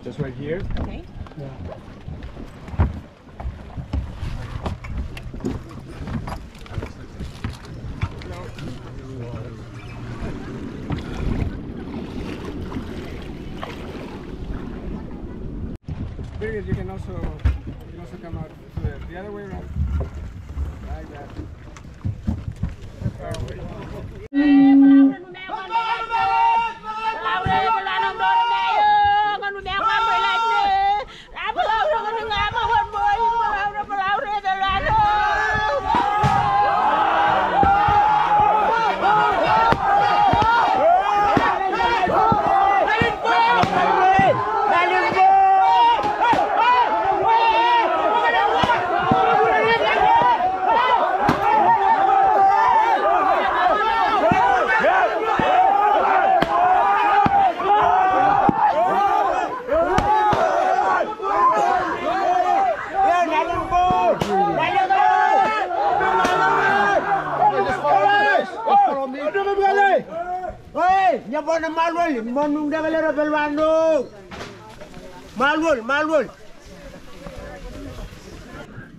Just right here. Okay. Yeah. Very good. You can also come out the other way around. Like that.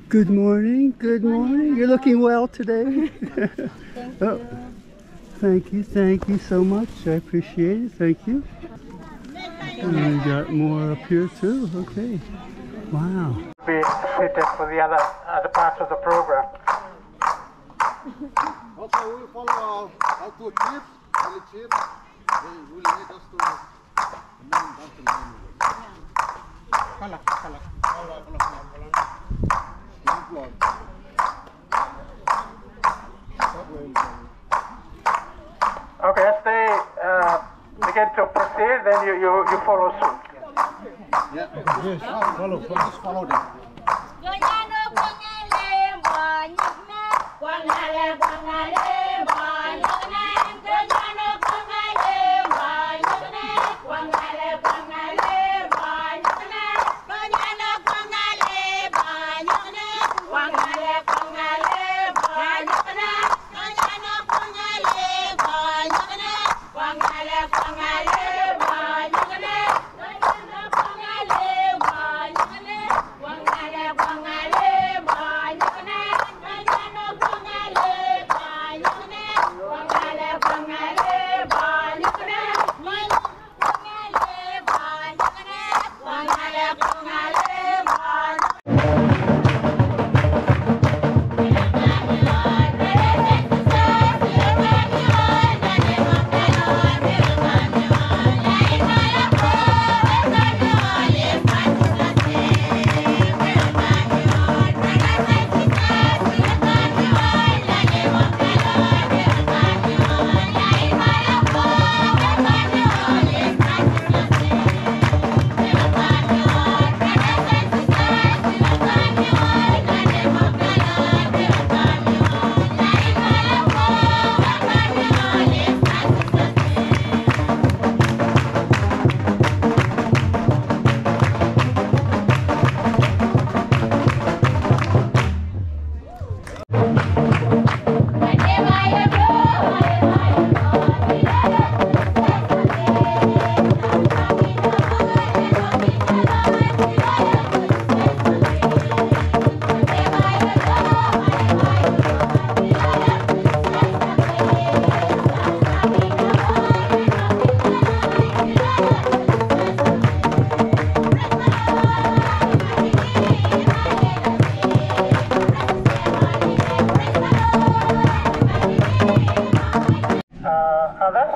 Good morning, good morning. You're looking well today. Thank you so much. I appreciate it. Thank you. And we got more up here too. Okay. Wow. Be fitted for the other parts of the program. Also, we will follow how to achieve, really cheap. They will need us to remain down to line. Okay, as they begin to proceed, then you follow suit. Yeah, yes, just follow them.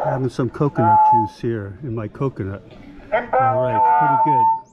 Having some coconut juice here in my coconut. All right, pretty good.